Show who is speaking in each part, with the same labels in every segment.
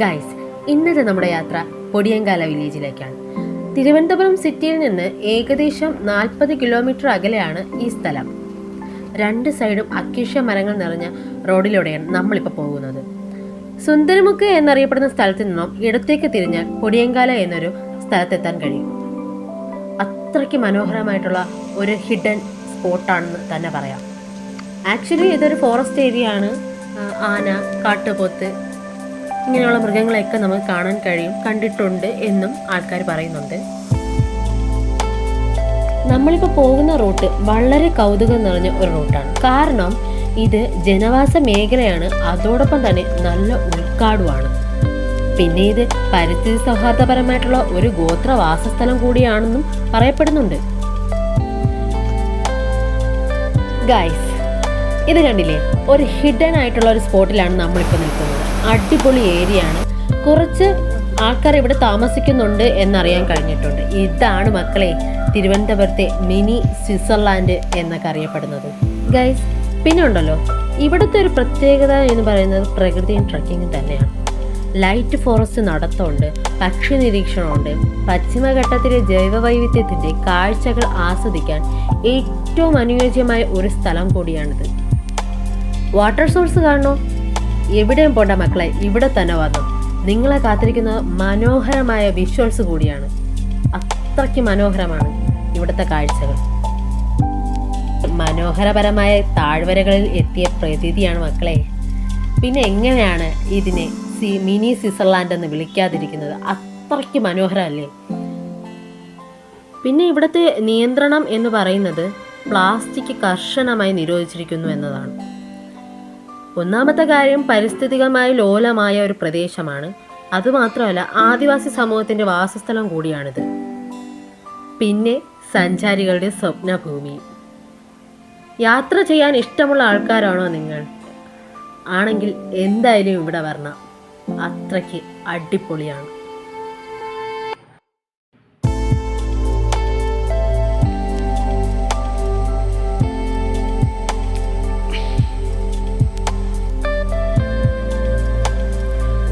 Speaker 1: Guys, ഇന്നത്തെ നമ്മുടെ യാത്ര പൊടിയങ്കാല വില്ലേജിലേക്കാണ്. തിരുവനന്തപുരം സിറ്റിയിൽ നിന്ന് ഏകദേശം 40 കിലോമീറ്റർ അകലെയാണ് ഈ സ്ഥലം. രണ്ട് സൈഡും അക്കേഷ്യ മരങ്ങൾ നിറഞ്ഞ റോഡിലൂടെയാണ് നമ്മളിപ്പോൾ പോകുന്നത്. സുന്ദരമുക്ക് എന്നറിയപ്പെടുന്ന സ്ഥലത്ത് നിന്നും ഇടത്തേക്ക് തിരിഞ്ഞാൽ പൊടിയങ്കാല എന്നൊരു സ്ഥലത്തെത്താൻ കഴിയും. അത്രയ്ക്ക് മനോഹരമായിട്ടുള്ള ഒരു ഹിഡൻ സ്പോട്ടാണെന്ന് തന്നെ പറയാം. ആക്ച്വലി ഇതൊരു ഫോറസ്റ്റ് ഏരിയ ആണ്. ആന, കാട്ടുപോത്ത് ഇങ്ങനെയുള്ള മൃഗങ്ങളെയൊക്കെ നമുക്ക് കാണാൻ കഴിയും, കണ്ടിട്ടുണ്ട് എന്നും ആൾക്കാർ പറയുന്നുണ്ട്. നമ്മളിപ്പോൾ പോകുന്ന റൂട്ട് വളരെ കൗതുകം നിറഞ്ഞ ഒരു റൂട്ടാണ്. കാരണം ഇത് ജനവാസ മേഖലയാണ്, അതോടൊപ്പം തന്നെ നല്ല ഉൾക്കാടുമാണ്. പിന്നെ ഇത് പരിസ്ഥിതി സൗഹാർദ്ദപരമായിട്ടുള്ള ഒരു ഗോത്രവാസസ്ഥലം കൂടിയാണെന്നും പറയപ്പെടുന്നുണ്ട്. ഗൈസ്, ഇത് കണ്ടില്ലേ, ഒരു ഹിഡൻ ആയിട്ടുള്ള ഒരു സ്പോട്ടിലാണ് നമ്മളിപ്പോൾ നിൽക്കുന്നത്. അടിപൊളി ഏരിയ ആണ്. കുറച്ച് ആൾക്കാർ ഇവിടെ താമസിക്കുന്നുണ്ട് എന്നറിയാൻ കഴിഞ്ഞിട്ടുണ്ട്. ഇതാണ് മക്കളെ തിരുവനന്തപുരത്തെ മിനി സ്വിറ്റ്സർലാൻഡ് എന്നൊക്കെ അറിയപ്പെടുന്നത്. ഗൈസ്, പിന്നെ ഉണ്ടല്ലോ, ഇവിടുത്തെ ഒരു പ്രത്യേകത എന്ന് പറയുന്നത് പ്രകൃതിയും ട്രക്കിങ്ങും തന്നെയാണ്. ലൈറ്റ് ഫോറസ്റ്റ് നടത്തമുണ്ട്, പക്ഷി നിരീക്ഷണമുണ്ട്. പശ്ചിമഘട്ടത്തിലെ ജൈവവൈവിധ്യത്തിൻ്റെ കാഴ്ചകൾ ആസ്വദിക്കാൻ ഏറ്റവും അനുയോജ്യമായ ഒരു സ്ഥലം കൂടിയാണിത്. വാട്ടർ സോഴ്സ് കാണണോ? എവിടെയും പോണ്ട മക്കളെ, ഇവിടെ തന്നെ വന്നു. നിങ്ങളെ കാത്തിരിക്കുന്ന മനോഹരമായ വിഷ്വൽസ് കൂടിയാണ്. അത്രയ്ക്ക് മനോഹരമാണ് ഇവിടുത്തെ കാഴ്ചകൾ. മനോഹരപരമായ താഴ്വരകളിൽ എത്തിയ പ്രതീതിയാണ് മക്കളെ. പിന്നെ എങ്ങനെയാണ് ഇതിനെ മിനി സ്വിറ്റ്സർലാൻഡ് എന്ന് വിളിക്കാതിരിക്കുന്നത്? അത്രയ്ക്ക് മനോഹരമല്ലേ. പിന്നെ ഇവിടുത്തെ നിയന്ത്രണം എന്ന് പറയുന്നത് പ്ലാസ്റ്റിക് കർശനമായി നിരോധിച്ചിരിക്കുന്നു എന്നതാണ്. ഒന്നാമത്തെ കാര്യം, പരിസ്ഥിതികമായി ലോലമായ ഒരു പ്രദേശമാണ്. അതുമാത്രമല്ല, ആദിവാസി സമൂഹത്തിൻ്റെ വാസസ്ഥലം കൂടിയാണിത്. പിന്നെ സഞ്ചാരികളുടെ സ്വപ്നഭൂമി. യാത്ര ചെയ്യാൻ ഇഷ്ടമുള്ള ആൾക്കാരാണോ നിങ്ങൾ? ആണെങ്കിൽ എന്തായാലും ഇവിടെ വരണം. അത്രയ്ക്ക് അടിപൊളിയാണ്.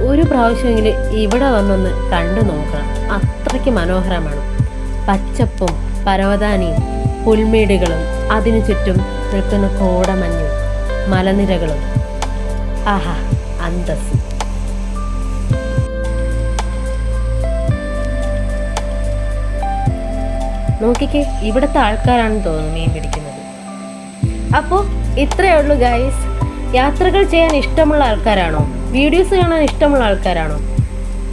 Speaker 1: ഒരു പ്രാവശ്യമെങ്കിലും ഇവിടെ വന്നൊന്ന് കണ്ടു നോക്കണം. അത്രയ്ക്ക് മനോഹരമാണ്. പച്ചപ്പും പരവതാനിയും പുൽമേടുകളും അതിനു ചുറ്റും നിൽക്കുന്ന കോടമഞ്ഞും മലനിരകളും. ആഹാ, അന്തസ്. നോക്കിക്കേ, ഇവിടുത്തെ ആൾക്കാരാണെന്ന് തോന്നുന്നു മീൻ പിടിക്കുന്നത്. അപ്പോൾ ഇത്രയേ ഉള്ളൂ ഗൈസ്. യാത്രകൾ ചെയ്യാൻ ഇഷ്ടമുള്ള ആൾക്കാരാണോ? വീഡിയോസ് കാണാൻ ഇഷ്ടമുള്ള ആൾക്കാരാണോ?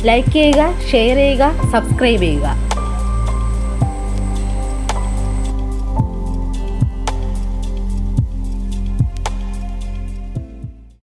Speaker 1: ലൈക്ക് ചെയ്യുക, ഷെയർ ചെയ്യുക, സബ്സ്ക്രൈബ് ചെയ്യുക.